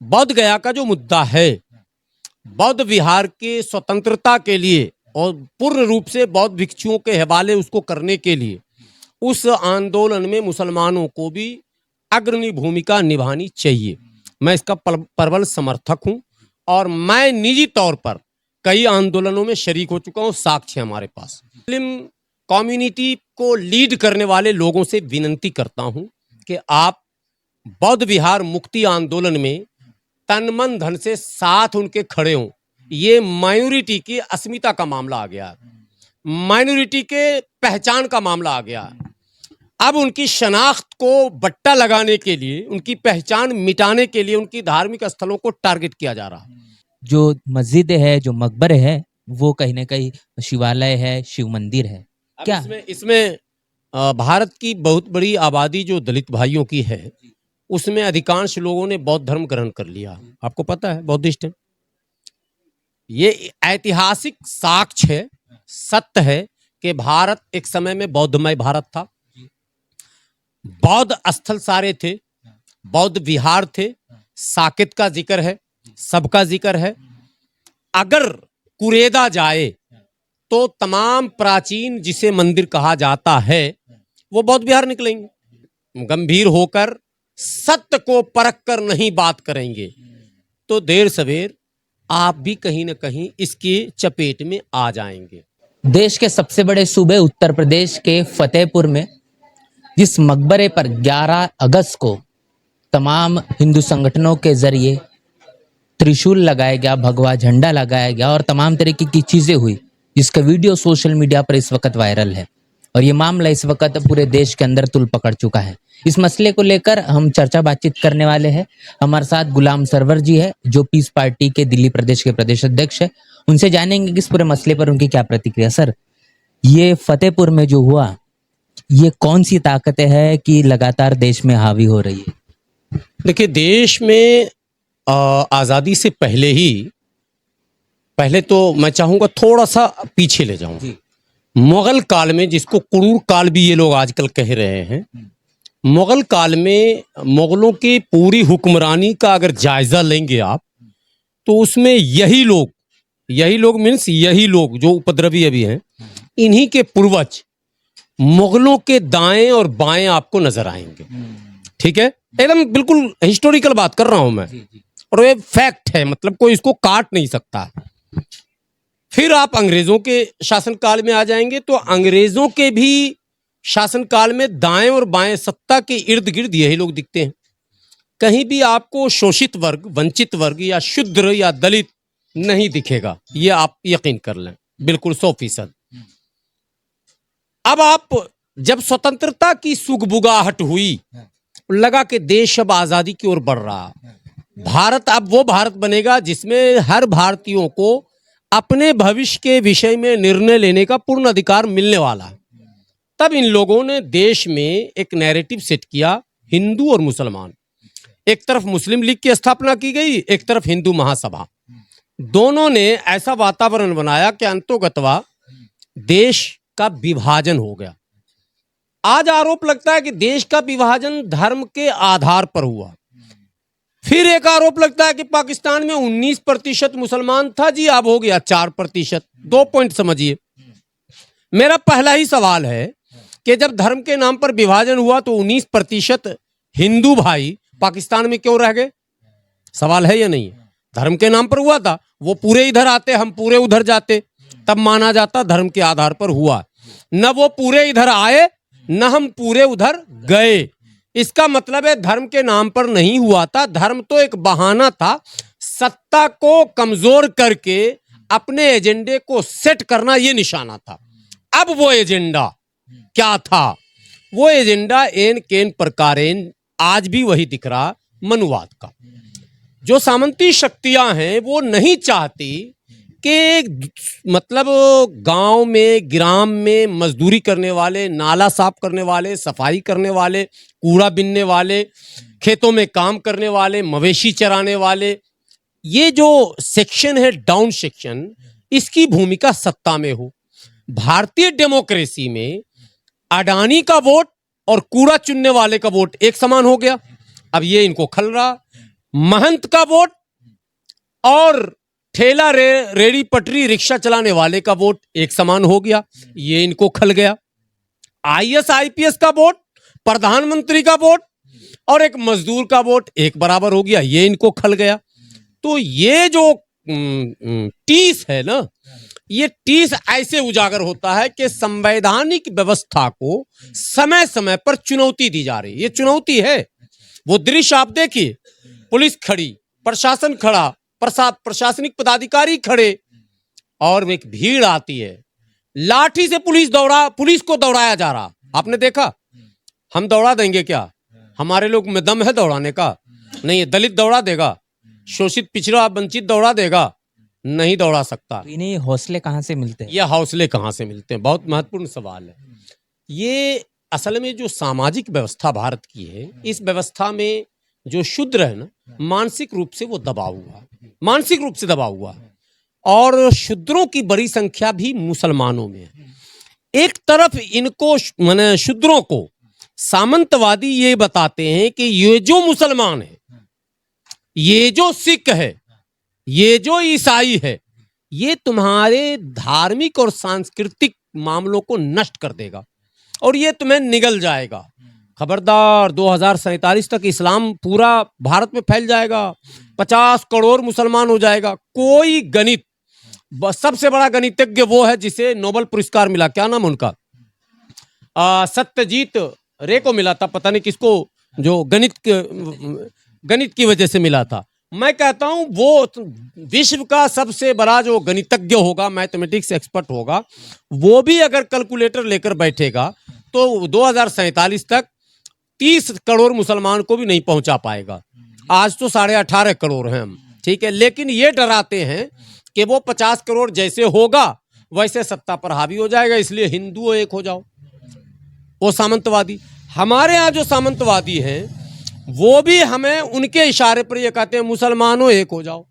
बौद्ध गया का जो मुद्दा है, बौद्ध विहार के स्वतंत्रता के लिए और पूर्ण रूप से बौद्ध भिक्षुओं के हवाले उसको करने के लिए उस आंदोलन में मुसलमानों को भी अग्रणी भूमिका निभानी चाहिए। मैं इसका प्रबल समर्थक हूं और मैं निजी तौर पर कई आंदोलनों में शरीक हो चुका हूं, साक्ष्य हमारे पास। मुस्लिम कम्युनिटी को लीड करने वाले लोगों से विनती करता हूं कि आप बौद्ध विहार मुक्ति आंदोलन में तन मन धन से साथ उनके खड़े हों। ये माइनॉरिटी की अस्मिता का मामला आ गया, माइनॉरिटी के पहचान का मामला आ गया। अब उनकी शनाख्त को बट्टा लगाने के लिए, उनकी पहचान मिटाने के लिए उनकी धार्मिक स्थलों को टारगेट किया जा रहा है। जो मस्जिद है, जो मकबरे है, वो कहीं ना कहीं शिवालय है, शिव मंदिर है। क्या इसमें भारत की बहुत बड़ी आबादी जो दलित भाइयों की है, उसमें अधिकांश लोगों ने बौद्ध धर्म ग्रहण कर लिया। आपको पता है, बौद्धिस्ट है। ये ऐतिहासिक साक्ष्य है, सत्य है कि भारत एक समय में बौद्धमय भारत था। बौद्ध स्थल सारे थे, बौद्ध विहार थे, साकेत का जिक्र है, सबका जिक्र है। अगर कुरेदा जाए तो तमाम प्राचीन जिसे मंदिर कहा जाता है वो बौद्ध विहार निकलेंगे। गंभीर होकर सत्य को परख कर नहीं बात करेंगे तो देर सवेर आप भी कहीं ना कहीं इसकी चपेट में आ जाएंगे। देश के सबसे बड़े सूबे उत्तर प्रदेश के फतेहपुर में जिस मकबरे पर 11 अगस्त को तमाम हिंदू संगठनों के जरिए त्रिशूल लगाया गया, भगवा झंडा लगाया गया और तमाम तरीके की चीजें हुई, जिसका वीडियो सोशल मीडिया पर इस वक्त वायरल है और ये मामला इस वक्त पूरे देश के अंदर तूल पकड़ चुका है। इस मसले को लेकर हम चर्चा बातचीत करने वाले हैं। हमारे साथ गुलाम सरवर जी है, जो पीस पार्टी के दिल्ली प्रदेश के प्रदेश अध्यक्ष है। उनसे जानेंगे कि इस पूरे मसले पर उनकी क्या प्रतिक्रिया। सर, ये फतेहपुर में जो हुआ, ये कौन सी ताकतें हैं कि लगातार देश में हावी हो रही है? देखिए, देश में आज़ादी से पहले तो मैं चाहूँगा थोड़ा सा पीछे ले जाऊँ। मुगल काल में, जिसको कुरूर काल भी ये लोग आजकल कह रहे हैं, मुगल काल में मुगलों की पूरी हुक्मरानी का अगर जायजा लेंगे आप तो उसमें यही लोग मीन्स यही लोग जो उपद्रवी अभी हैं, इन्हीं के पूर्वज मुगलों के दाएं और बाएं आपको नजर आएंगे। ठीक है, एकदम बिल्कुल हिस्टोरिकल बात कर रहा हूं मैं, और ये फैक्ट है, मतलब कोई इसको काट नहीं सकता। फिर आप अंग्रेजों के शासनकाल में आ जाएंगे तो अंग्रेजों के भी शासनकाल में दाएं और बाएं सत्ता के इर्द गिर्द यही लोग दिखते हैं। कहीं भी आपको शोषित वर्ग, वंचित वर्ग या शूद्र या दलित नहीं दिखेगा, ये आप यकीन कर लें, बिल्कुल 100%। अब आप जब स्वतंत्रता की सुगबुगाहट हुई, लगा कि देश अब आजादी की ओर बढ़ रहा, भारत अब वो भारत बनेगा जिसमें हर भारतीयों को अपने भविष्य के विषय में निर्णय लेने का पूर्ण अधिकार मिलने वाला है। तब इन लोगों ने देश में एक नैरेटिव सेट किया, हिंदू और मुसलमान। एक तरफ मुस्लिम लीग की स्थापना की गई, एक तरफ हिंदू महासभा। दोनों ने ऐसा वातावरण बनाया कि अंतोगत्वा देश का विभाजन हो गया। आज आरोप लगता है कि देश का विभाजन धर्म के आधार पर हुआ। फिर एक आरोप लगता है कि पाकिस्तान में 19% मुसलमान था जी, अब हो गया 4%। 2 पॉइंट समझिए। मेरा पहला ही सवाल है कि जब धर्म के नाम पर विभाजन हुआ तो 19% हिंदू भाई पाकिस्तान में क्यों रह गए? सवाल है या नहीं? धर्म के नाम पर हुआ था, वो पूरे इधर आते, हम पूरे उधर जाते, तब माना जाता धर्म के आधार पर हुआ। न वो पूरे इधर आए, न हम पूरे उधर गए। इसका मतलब है धर्म के नाम पर नहीं हुआ था। धर्म तो एक बहाना था, सत्ता को कमजोर करके अपने एजेंडे को सेट करना, ये निशाना था। अब वो एजेंडा क्या था? वो एजेंडा एन केन प्रकारेण आज भी वही दिख रहा, मनुवाद का। जो सामंती शक्तियां हैं वो नहीं चाहती कि मतलब गांव में, ग्राम में मजदूरी करने वाले, नाला साफ करने वाले, सफाई करने वाले, कूड़ा बीनने वाले, खेतों में काम करने वाले, मवेशी चराने वाले, ये जो सेक्शन है, डाउन सेक्शन, इसकी भूमिका सत्ता में हो। भारतीय डेमोक्रेसी में अडानी का वोट और कूड़ा चुनने वाले का वोट एक समान हो गया। अब ये इनको खल रहा महंत का वोट और ठेला रेड़ी पटरी रिक्शा चलाने वाले का वोट एक समान हो गया, ये इनको खल गया। आईएएस आईपीएस का वोट, प्रधानमंत्री का वोट और एक मजदूर का वोट एक बराबर हो गया, ये इनको खल गया। तो ये जो टीस है ना, ये टीस ऐसे उजागर होता है कि संवैधानिक व्यवस्था को समय समय पर चुनौती दी जा रही है। ये चुनौती है। वो दृश्य आप देखिए, पुलिस खड़ी, प्रशासन खड़ा, प्रशासनिक पदाधिकारी खड़े और एक भीड़ आती है, लाठी से पुलिस को दौड़ाया जा रहा। आपने देखा? हम दौड़ा देंगे क्या? हमारे लोग में दम है दौड़ाने का? नहीं, ये दलित दौड़ा देगा, शोषित पिछड़ा वंचित दौड़ा देगा? नहीं दौड़ा सकता। इन्हें हौसले कहाँ से मिलते हैं? ये हौसले कहाँ से मिलते हैं? बहुत महत्वपूर्ण सवाल है ये। असल में जो सामाजिक व्यवस्था भारत की है, इस व्यवस्था में जो शूद्र है ना, मानसिक रूप से वो दबा हुआ, मानसिक रूप से दबा हुआ, और शूद्रों की बड़ी संख्या भी मुसलमानों में है। एक तरफ इनको माने शूद्रों को सामंतवादी ये बताते हैं कि ये जो मुसलमान है, ये जो सिख है, ये जो ईसाई है, ये तुम्हारे धार्मिक और सांस्कृतिक मामलों को नष्ट कर देगा और ये तुम्हें निगल जाएगा। खबरदार, 2047 तक इस्लाम पूरा भारत में फैल जाएगा, 50 करोड़ मुसलमान हो जाएगा। कोई गणित, सबसे बड़ा गणितज्ञ वो है जिसे नोबेल पुरस्कार मिला, क्या नाम उनका? सत्यजीत रे को मिला था, पता नहीं किसको, जो गणित की वजह से मिला था। मैं कहता हूं वो विश्व का सबसे बड़ा जो गणितज्ञ होगा, मैथमेटिक्स एक्सपर्ट होगा, वो भी अगर कैलकुलेटर लेकर बैठेगा तो 2047 तक 30 करोड़ मुसलमान को भी नहीं पहुंचा पाएगा। आज तो 18.5 करोड़ हैं हम, ठीक है, लेकिन ये डराते हैं कि वो 50 करोड़ जैसे होगा वैसे सत्ता पर हावी हो जाएगा, इसलिए हिंदू एक हो जाओ। वो सामंतवादी। हमारे यहाँ जो सामंतवादी हैं वो भी हमें उनके इशारे पर ये कहते हैं मुसलमानों एक हो जाओ,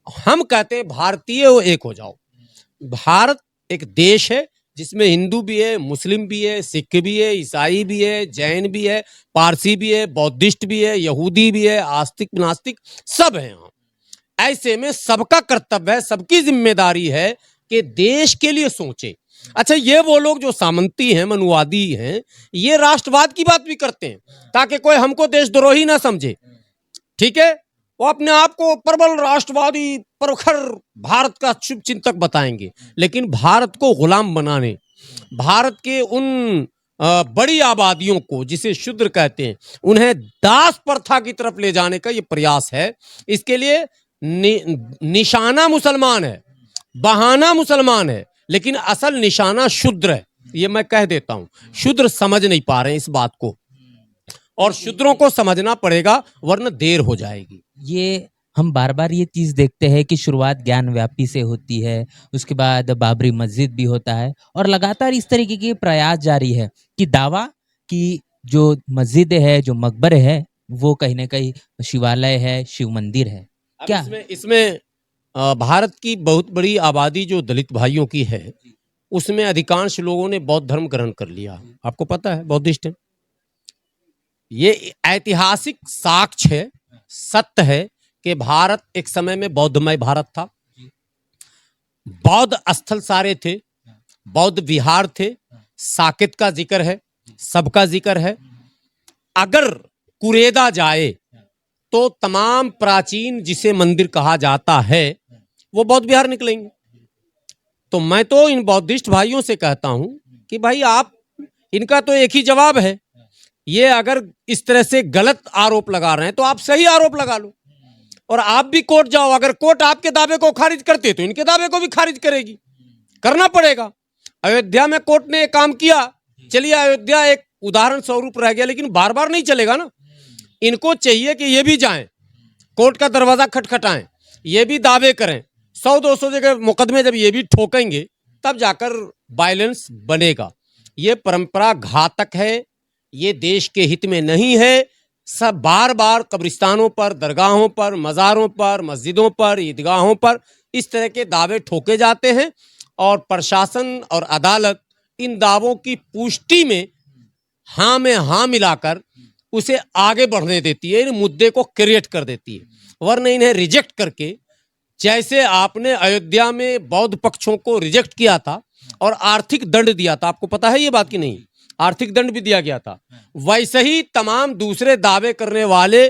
हम कहते हैं भारतीय एक हो जाओ। भारत एक देश है जिसमें हिंदू भी है, मुस्लिम भी है, सिख भी है, ईसाई भी है, जैन भी है, पारसी भी है, बौद्धिस्ट भी है, यहूदी भी है, आस्तिक नास्तिक सब है यहाँ। ऐसे में सबका कर्तव्य है, सबकी जिम्मेदारी है कि देश के लिए सोचे। अच्छा, ये वो लोग जो सामंती हैं, मनुवादी हैं, ये राष्ट्रवाद की बात भी करते हैं ताकि कोई हमको देशद्रोही ना समझे, ठीक है। वो अपने आप को प्रबल राष्ट्रवादी, प्रखर भारत का शुभ चिंतक बताएंगे, लेकिन भारत को गुलाम बनाने, भारत के उन बड़ी आबादियों को जिसे शूद्र कहते हैं, उन्हें दास प्रथा की तरफ ले जाने का ये प्रयास है। इसके लिए निशाना मुसलमान है, बहाना मुसलमान है, लेकिन असल निशाना शूद्र है। ये मैं कह देता हूं, शूद्र समझ नहीं पा रहे हैं इस बात को, और शूद्रों को समझना पड़ेगा वरना देर हो जाएगी। ये हम बार बार ये चीज देखते हैं कि शुरुआत ज्ञान व्यापी से होती है, उसके बाद बाबरी मस्जिद भी होता है, और लगातार इस तरीके के प्रयास जारी है कि दावा कि जो मस्जिद है, जो मकबरे है, वो कहीं ना कहीं शिवालय है, शिव मंदिर है। क्या इसमें भारत की बहुत बड़ी आबादी जो दलित भाइयों की है, उसमें अधिकांश लोगों ने बौद्ध धर्म ग्रहण कर लिया। आपको पता है, बौद्धिस्ट है। ये ऐतिहासिक साक्ष्य है, सत्य है कि भारत एक समय में बौद्धमय भारत था। बौद्ध स्थल सारे थे, बौद्ध विहार थे, साकेत का जिक्र है, सबका जिक्र है। अगर कुरेदा जाए तो तमाम प्राचीन जिसे मंदिर कहा जाता है वो बौद्ध विहार निकलेंगे। तो मैं तो इन बौद्धिस्ट भाइयों से कहता हूं कि भाई, आप, इनका तो एक ही जवाब है, ये अगर इस तरह से गलत आरोप लगा रहे हैं तो आप सही आरोप लगा लो, और आप भी कोर्ट जाओ। अगर कोर्ट आपके दावे को खारिज करती है तो इनके दावे को भी खारिज करेगी, करना पड़ेगा। अयोध्या में कोर्ट ने एक काम किया, चलिए अयोध्या एक उदाहरण स्वरूप रह गया, लेकिन बार बार नहीं चलेगा ना। इनको चाहिए कि ये भी जाएं, कोर्ट का दरवाजा खटखटाएं, ये भी दावे करें, 100-200 जगह मुकदमे जब ये भी ठोकेंगे तब जाकर वायलेंस बनेगा। ये परंपरा घातक है, ये देश के हित में नहीं है। सब बार बार कब्रिस्तानों पर, दरगाहों पर, मज़ारों पर, मस्जिदों पर, ईदगाहों पर इस तरह के दावे ठोके जाते हैं, और प्रशासन और अदालत इन दावों की पुष्टि में हाँ में हाँ मिलाकर उसे आगे बढ़ने देती है, इन मुद्दे को क्रिएट कर देती है, वरना इन्हें रिजेक्ट करके, जैसे आपने अयोध्या में बौद्ध पक्षों को रिजेक्ट किया था और आर्थिक दंड दिया था, आपको पता है ये बात की नहीं, आर्थिक दंड भी दिया गया था, वैसे ही तमाम दूसरे दावे करने वाले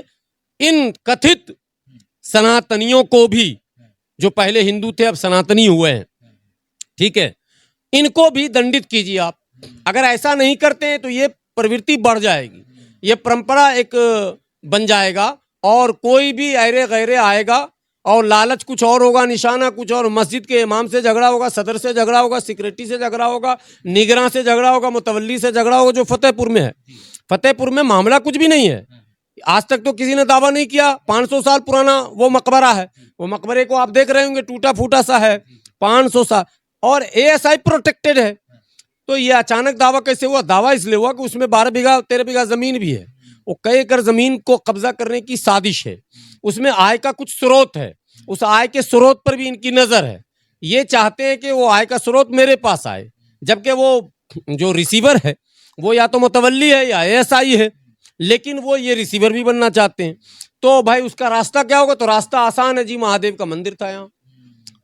इन कथित सनातनियों को भी, जो पहले हिंदू थे अब सनातनी हुए हैं, ठीक है, इनको भी दंडित कीजिए आप। अगर ऐसा नहीं करते हैं तो ये प्रवृत्ति बढ़ जाएगी, ये परंपरा एक बन जाएगा और कोई भी ऐरे गैरे आएगा और लालच कुछ और होगा, निशाना कुछ और, मस्जिद के इमाम से झगड़ा होगा, सदर से झगड़ा होगा, सिक्योरिटी से झगड़ा होगा, निगरान से झगड़ा होगा, मुतवल्ली से झगड़ा होगा, जो फतेहपुर में है। फतेहपुर में मामला कुछ भी नहीं है, आज तक तो किसी ने दावा नहीं किया, 500 साल पुराना वो मकबरा है, वो मकबरे को आप देख रहे होंगे टूटा फूटा सा है, 500 साल, और एएसआई प्रोटेक्टेड है। तो ये अचानक दावा कैसे हुआ? दावा इसलिए हुआ कि उसमें 12 बीघा 13 बीघा जमीन भी है, वो कई एकड़ जमीन को कब्जा करने की साजिश है, उसमें आय का कुछ स्रोत है, उस आय के स्रोत पर भी इनकी नजर है, ये चाहते हैं कि वो आय का स्रोत मेरे पास आए, जबकि वो जो रिसीवर है वो या तो मुतवल्ली है या एएसआई है, लेकिन वो ये रिसीवर भी बनना चाहते हैं। तो भाई उसका रास्ता क्या होगा? तो रास्ता आसान है जी, महादेव का मंदिर था यहाँ,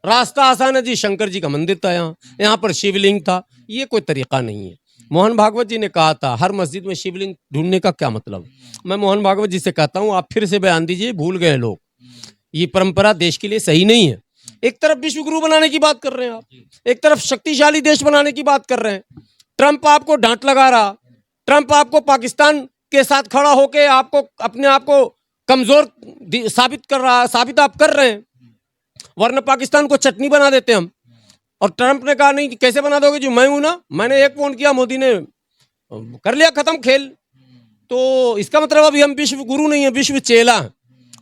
रास्ता आसान है जी, शंकर जी का मंदिर था यहाँ पर शिवलिंग था, ये कोई तरीका नहीं है। मोहन भागवत जी ने कहा था हर मस्जिद में शिवलिंग ढूंढने का क्या मतलब? मैं मोहन भागवत जी से कहता हूँ आप फिर से बयान दीजिए, भूल गए लोग, ये परंपरा देश के लिए सही नहीं है। एक तरफ विश्व गुरु बनाने की बात कर रहे हैं आप, एक तरफ शक्तिशाली देश बनाने की बात कर रहे हैं, ट्रंप आपको डांट लगा रहा, ट्रंप आपको पाकिस्तान के साथ खड़ा होकर आपको अपने आप को कमजोर साबित कर रहा है, साबित आप कर रहे हैं, वरना पाकिस्तान को चटनी बना देते हम। और ट्रंप ने कहा नहीं, कैसे बना दोगे जी, मैं हूं ना, मैंने एक फोन किया, मोदी ने कर लिया खत्म खेल। तो इसका मतलब अभी हम विश्व गुरु नहीं है, विश्व चेला है,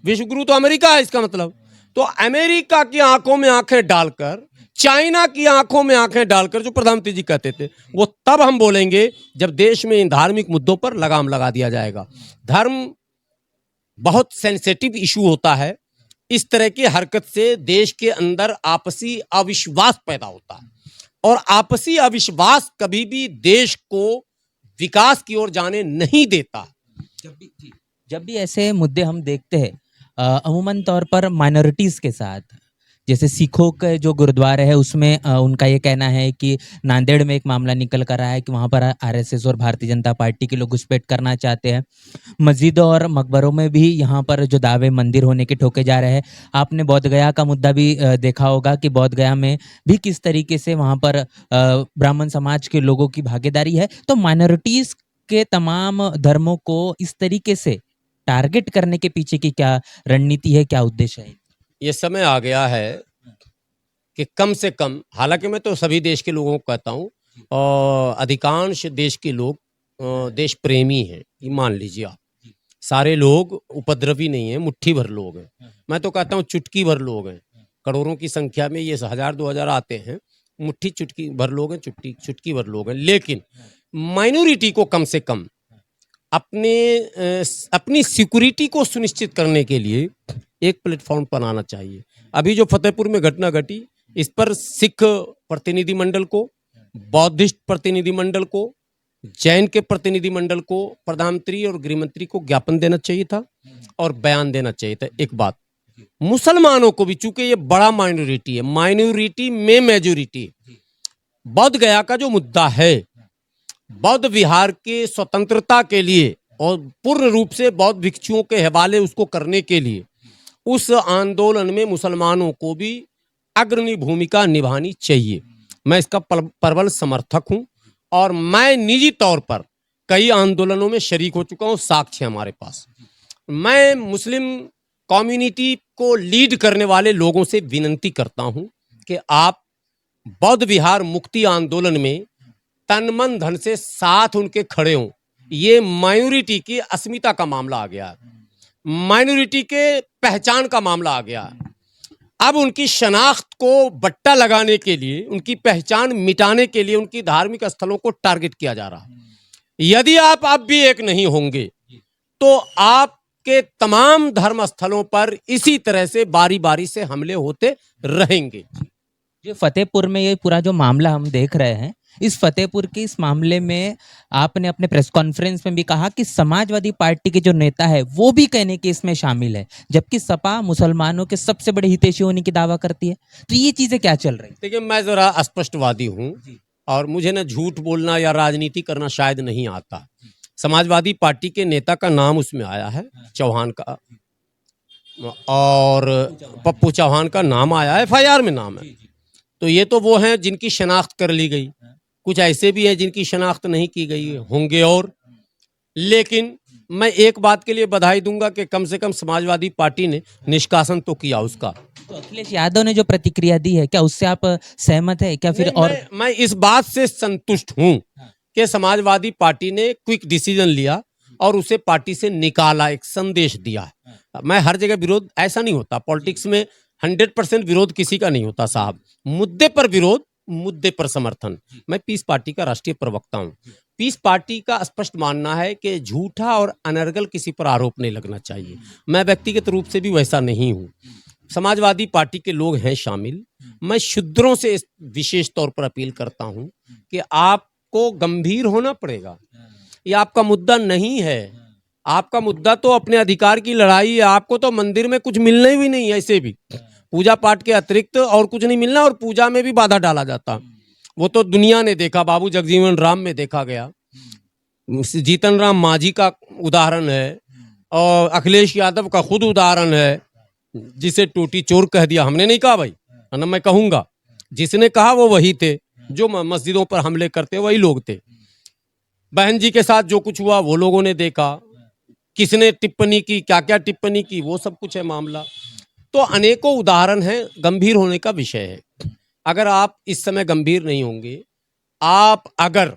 विश्व गुरु तो अमेरिका है इसका मतलब। तो अमेरिका की आंखों में आंखें डालकर, चाइना की आंखों में आंखें डालकर, जो प्रधानमंत्री जी कहते थे, वो तब हम बोलेंगे जब देश में इन धार्मिक मुद्दों पर लगाम लगा दिया जाएगा। धर्म बहुत सेंसिटिव इशू होता है, इस तरह की हरकत से देश के अंदर आपसी अविश्वास पैदा होता है, और आपसी अविश्वास कभी भी देश को विकास की ओर जाने नहीं देता। जब भी ऐसे मुद्दे हम देखते हैं अमूमन तौर पर माइनॉरिटीज के साथ, जैसे सिखों के जो गुरुद्वारे है उसमें उनका ये कहना है कि नांदेड़ में एक मामला निकल कर आया है कि वहाँ पर आरएसएस और भारतीय जनता पार्टी के लोग घुसपैठ करना चाहते हैं। मस्जिदों और मकबरों में भी यहाँ पर जो दावे मंदिर होने के ठोके जा रहे हैं। आपने बोध गया का मुद्दा भी देखा होगा कि बोध गया में भी किस तरीके से वहाँ पर ब्राह्मण समाज के लोगों की भागीदारी है। तो माइनॉरिटीज के तमाम धर्मों को इस तरीके से टारगेट करने के पीछे की क्या रणनीति है, क्या उद्देश्य है? ये समय आ गया है कि कम से कम, हालांकि मैं तो सभी देश के लोगों को कहता हूँ, और अधिकांश देश के लोग देश प्रेमी हैं, ये मान लीजिए आप, सारे लोग उपद्रवी नहीं हैं, मुट्ठी भर लोग हैं। मैं तो कहता हूँ चुटकी भर लोग हैं, करोड़ों की संख्या में ये 1000-2000 आते हैं, मुट्ठी चुटकी भर लोग हैं, चुटकी भर लोग हैं। लेकिन माइनॉरिटी को कम से कम अपनी सिक्योरिटी को सुनिश्चित करने के लिए एक प्लेटफॉर्म बनाना चाहिए। अभी जो फतेहपुर में घटना घटी, इस पर सिख प्रतिनिधिमंडल को, बौद्धिस्ट प्रतिनिधिमंडल को, जैन के प्रतिनिधिमंडल को, प्रधानमंत्री और गृहमंत्री को ज्ञापन देना चाहिए था और बयान देना चाहिए था। एक बात, मुसलमानों को भी, चूंकि ये बड़ा माइनॉरिटी है, माइनॉरिटी में मेजोरिटी, बोध गया का जो मुद्दा है, बौद्ध विहार के स्वतंत्रता के लिए और पूर्ण रूप से बौद्ध भिक्षुओं के हवाले उसको करने के लिए, उस आंदोलन में मुसलमानों को भी अग्रणी भूमिका निभानी चाहिए। मैं इसका प्रबल समर्थक हूं और मैं निजी तौर पर कई आंदोलनों में शरीक हो चुका हूं, साक्ष्य हमारे पास। मैं मुस्लिम कम्युनिटी को लीड करने वाले लोगों से विनती करता हूं कि आप बौद्ध विहार मुक्ति आंदोलन में तन मन धन से साथ उनके खड़े हों। ये माइनॉरिटी की अस्मिता का मामला आ गया है, माइनॉरिटी के पहचान का मामला आ गया है। अब उनकी शनाख्त को बट्टा लगाने के लिए, उनकी पहचान मिटाने के लिए उनकी धार्मिक स्थलों को टारगेट किया जा रहा है। यदि आप अब भी एक नहीं होंगे तो आपके तमाम धर्म स्थलों पर इसी तरह से बारी बारी से हमले होते रहेंगे। जो फतेहपुर में ये पूरा जो मामला हम देख रहे हैं, इस फतेहपुर के इस मामले में आपने अपने प्रेस कॉन्फ्रेंस में भी कहा कि समाजवादी पार्टी के जो नेता है वो भी कहने के इसमें शामिल है, जबकि सपा मुसलमानों के सबसे बड़े हितैषी होने की दावा करती है। तो ये चीजें क्या चल रही? देखिए, मैं जरा अस्पष्टवादी हूँ और मुझे ना झूठ बोलना या राजनीति करना शायद नहीं आता। समाजवादी पार्टी के नेता का नाम उसमें आया है, चौहान का, और पप्पू चौहान का नाम आया है, FIR में नाम है। तो ये तो वो हैं जिनकी शनाख्त कर ली गई, कुछ ऐसे भी हैं जिनकी शनाख्त नहीं की गई होंगे। और लेकिन मैं एक बात के लिए बधाई दूंगा कि कम से कम समाजवादी पार्टी ने निष्कासन तो किया उसका। तो अखिलेश यादव ने जो प्रतिक्रिया दी है, क्या उससे आप सहमत है क्या? फिर और मैं इस बात से संतुष्ट हूं कि समाजवादी पार्टी ने क्विक डिसीजन लिया और उसे पार्टी से निकाला, एक संदेश दिया है। मैं हर जगह विरोध, ऐसा नहीं होता पॉलिटिक्स में, 100% विरोध किसी का नहीं होता साहब। मुद्दे पर विरोध, मुद्दे पर समर्थन। मैं पीस पार्टी का राष्ट्रीय प्रवक्ता हूं। पीस पार्टी का स्पष्ट मानना है कि झूठा और अनर्गल किसी पर आरोप नहीं लगना चाहिए। मैं व्यक्तिगत रूप से भी वैसा नहीं हूं। समाजवादी पार्टी के लोग हैं शामिल। मैं शूद्रों से विशेष तौर पर अपील करता हूं कि आपको गंभीर होना पड़ेगा। ये आपका मुद्दा नहीं है। आपका मुद्दा तो अपने अधिकार की लड़ाई है। आपको तो मंदिर में कुछ मिलना ही नहीं है, ऐसे भी पूजा पाठ के अतिरिक्त और कुछ नहीं मिलना, और पूजा में भी बाधा डाला जाता। वो तो दुनिया ने देखा, बाबू जगजीवन राम में देखा गया, जीतन राम मांझी का उदाहरण है, और अखिलेश यादव का खुद उदाहरण है, जिसे टोटी चोर कह दिया। हमने नहीं कहा भाई, ना मैं कहूंगा, जिसने कहा वो वही थे जो मस्जिदों पर हमले करते, वही लोग थे। बहन जी के साथ जो कुछ हुआ वो लोगों ने देखा, किसने टिप्पणी की, क्या क्या टिप्पणी की, वो सब कुछ है मामला। तो अनेकों उदाहरण हैं। गंभीर होने का विषय है। अगर आप इस समय गंभीर नहीं होंगे, आप अगर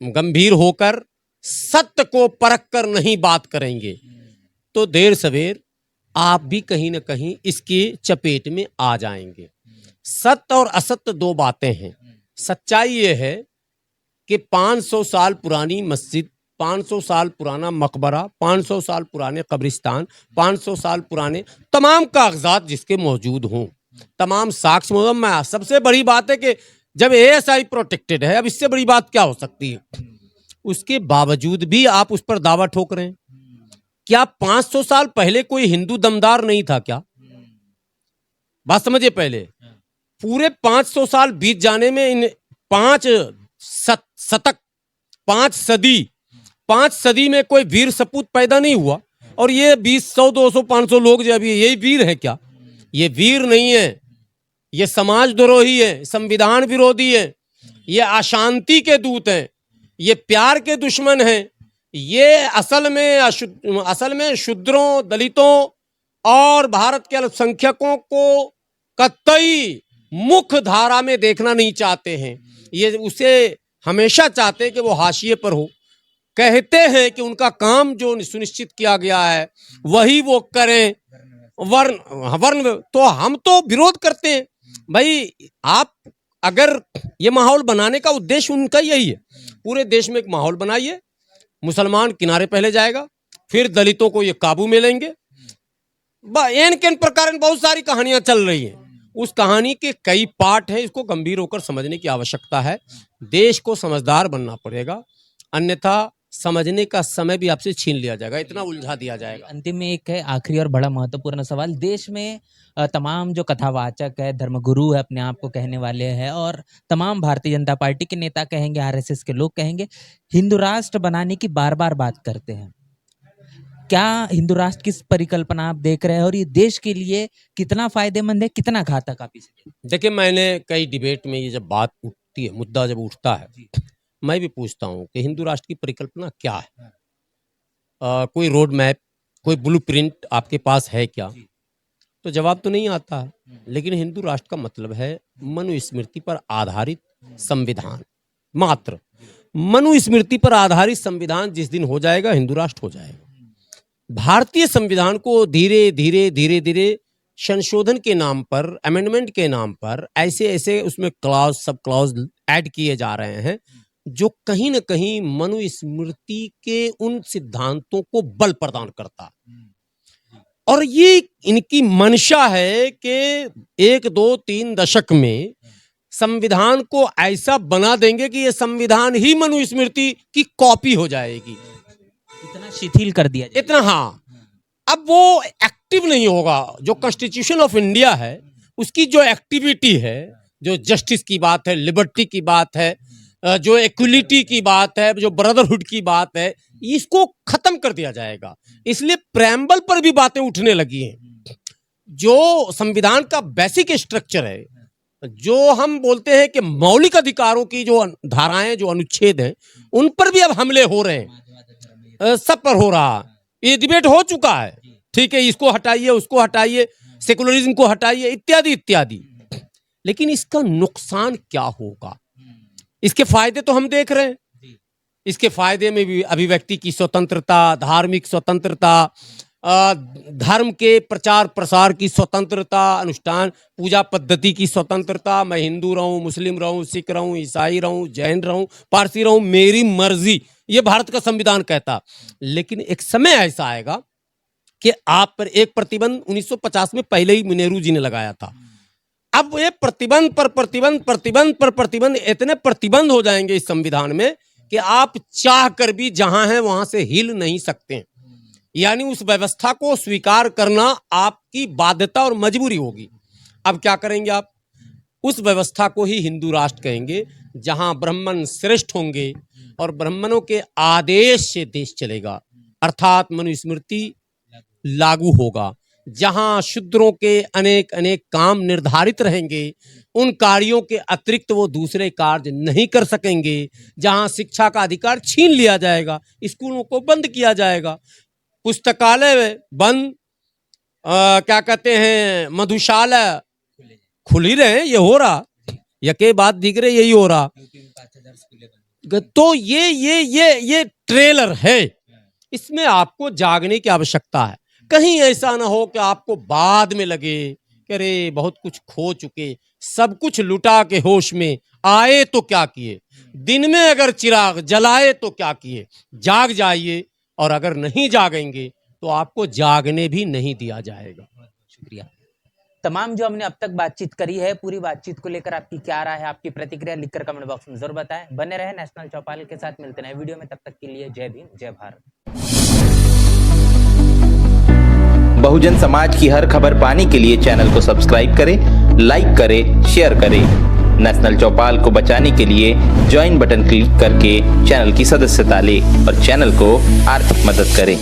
गंभीर होकर सत्य को परख कर नहीं बात करेंगे, तो देर सवेर आप भी कहीं ना कहीं इसकी चपेट में आ जाएंगे। सत्य और असत्य दो बातें हैं। सच्चाई ये है कि 500 साल पुरानी मस्जिद, 500 साल पुराना मकबरा, 500 साल पुराने कब्रिस्तान, 500 साल पुराने तमाम कागजात जिसके मौजूद हों, तमाम साक्ष्य मौजूद। मैं सबसे बड़ी बात है कि जब ASI प्रोटेक्टेड है, अब इससे बड़ी बात क्या हो सकती है? उसके बावजूद भी आप उस पर दावा ठोक रहे हैं। क्या 500 साल पहले कोई हिंदू दमदार नहीं था क्या? बात समझिए। पहले पूरे 500 साल बीत जाने में इन 5 शतक, 5 सदी में कोई वीर सपूत पैदा नहीं हुआ। और ये 20, 100, 200, 500 लोग जो अभी, यही वीर है क्या? ये वीर नहीं है, ये समाजद्रोही है, संविधान विरोधी है, ये अशांति के दूत हैं, ये प्यार के दुश्मन हैं। ये असल में शूद्रों, दलितों और भारत के अल्पसंख्यकों को कतई मुख्य धारा में देखना नहीं चाहते हैं। ये उसे हमेशा चाहते हैं कि वो हाशिए पर हो। कहते हैं कि उनका काम जो सुनिश्चित किया गया है वही वो करें, वर्ण। तो हम तो विरोध करते हैं भाई। आप अगर ये माहौल बनाने का उद्देश्य उनका यही है, पूरे देश में एक माहौल बनाइए, मुसलमान किनारे पहले जाएगा, फिर दलितों को ये काबू में लेंगे। एन प्रकार बहुत सारी कहानियां चल रही हैं। उस कहानी के कई पार्ट हैं। इसको गंभीर होकर समझने की आवश्यकता है। देश को समझदार बनना पड़ेगा, अन्यथा समझने का समय भी आपसे छीन लिया जाएगा, इतना उलझा दिया जाएगा। अंतिम में एक है आखिरी और बड़ा महत्वपूर्ण सवाल। देश में तमाम जो कथावाचक है, धर्मगुरु है, अपने आप को कहने वाले हैं, और तमाम भारतीय जनता पार्टी के नेता कहेंगे, RSS के लोग कहेंगे, हिंदू राष्ट्र बनाने की बार बार बात करते हैं। क्या हिंदू राष्ट्र की परिकल्पना आप देख रहे हैं, और ये देश के लिए कितना फायदेमंद है, कितना घातक आप इसे? देखिए, मैंने कई डिबेट में ये जब बात उठती है, मुद्दा जब उठता है, मैं भी पूछता हूं कि हिंदू राष्ट्र की परिकल्पना क्या है। कोई रोड मैप, कोई ब्लूप्रिंट आपके पास है क्या? तो जवाब तो नहीं आता है। लेकिन हिंदू राष्ट्र का मतलब है मनुस्मृति पर आधारित संविधान। मात्र मनुस्मृति पर आधारित संविधान जिस दिन हो जाएगा, हिंदू राष्ट्र हो जाएगा। भारतीय संविधान को धीरे धीरे संशोधन के नाम पर, अमेंडमेंट के नाम पर ऐसे उसमें क्लॉज, सब क्लॉज ऐड किए जा रहे हैं, जो कहीं न कहीं मनुस्मृति के उन सिद्धांतों को बल प्रदान करता। और ये इनकी मंशा है कि 1, 2, 3 दशक में संविधान को ऐसा बना देंगे कि ये संविधान ही मनुस्मृति की कॉपी हो जाएगी। इतना शिथिल कर दिया जाए। इतना, हाँ, अब वो एक्टिव नहीं होगा। जो कॉन्स्टिट्यूशन ऑफ इंडिया है उसकी जो एक्टिविटी है, जो जस्टिस की बात है, लिबर्टी की बात है, जो इक्वलिटी की बात है, जो ब्रदरहुड की बात है, इसको खत्म कर दिया जाएगा। इसलिए प्रेम्बल पर भी बातें उठने लगी हैं। जो संविधान का बेसिक स्ट्रक्चर है, जो हम बोलते हैं कि मौलिक अधिकारों की जो धाराएं, जो अनुच्छेद हैं, उन पर भी अब हमले हो रहे हैं, सब पर हो रहा। ये डिबेट हो चुका है, ठीक है, इसको हटाइए, उसको हटाइए, सेकुलरिज्म को हटाइए, इत्यादि इत्यादि। लेकिन इसका नुकसान क्या होगा? इसके फायदे तो हम देख रहे हैं। इसके फायदे में भी अभिव्यक्ति की स्वतंत्रता, धार्मिक स्वतंत्रता, धर्म के प्रचार प्रसार की स्वतंत्रता, अनुष्ठान पूजा पद्धति की स्वतंत्रता, मैं हिंदू रहूं, मुस्लिम रहूं, सिख रहूं, ईसाई रहूं, जैन रहूं, पारसी रहूं, मेरी मर्जी, ये भारत का संविधान कहता। लेकिन एक समय ऐसा आएगा कि आप पर एक प्रतिबंध 1950 में पहले ही नेहरू जी ने लगाया था। अब ये प्रतिबंध पर प्रतिबंध, प्रतिबंध पर प्रतिबंध, इतने प्रतिबंध हो जाएंगे इस संविधान में कि आप चाह कर भी जहां हैं वहां से हिल नहीं सकते। यानी उस व्यवस्था को स्वीकार करना आपकी बाध्यता और मजबूरी होगी। अब क्या करेंगे आप? उस व्यवस्था को ही हिंदू राष्ट्र कहेंगे, जहां ब्राह्मण श्रेष्ठ होंगे और ब्राह्मणों के आदेश से देश चलेगा, अर्थात मनुस्मृति लागू होगा। जहां शूद्रों के अनेक अनेक काम निर्धारित रहेंगे, उन कार्यों के अतिरिक्त वो दूसरे कार्य नहीं कर सकेंगे। जहां शिक्षा का अधिकार छीन लिया जाएगा, स्कूलों को बंद किया जाएगा, पुस्तकालय बंद, क्या कहते हैं, मधुशाला खुल ही रहे, ये हो रहा, यके बाद दिख रहे, यही हो रहा। तो ये ट्रेलर है, इसमें आपको जागने की आवश्यकता है। कहीं ऐसा ना हो कि आपको बाद में लगे कि अरे बहुत कुछ खो चुके, सब कुछ लुटा के होश में आए तो क्या किए, दिन में अगर चिराग जलाए तो क्या किए। जाग जाइए, और अगर नहीं जागेंगे तो आपको जागने भी नहीं दिया जाएगा। शुक्रिया। तमाम जो हमने अब तक बातचीत करी है, पूरी बातचीत को लेकर आपकी क्या राय है, आपकी प्रतिक्रिया लिखकर कमेंट बॉक्स में जरूर बताएं। बने रहे नेशनल चौपाल के साथ, मिलते हैं वीडियो में, तब तक के लिए जय भीम, जय भारत। बहुजन समाज की हर खबर पाने के लिए चैनल को सब्सक्राइब करें, लाइक करें, शेयर करें। नेशनल चौपाल को बचाने के लिए ज्वाइन बटन क्लिक करके चैनल की सदस्यता लें और चैनल को आर्थिक मदद करें।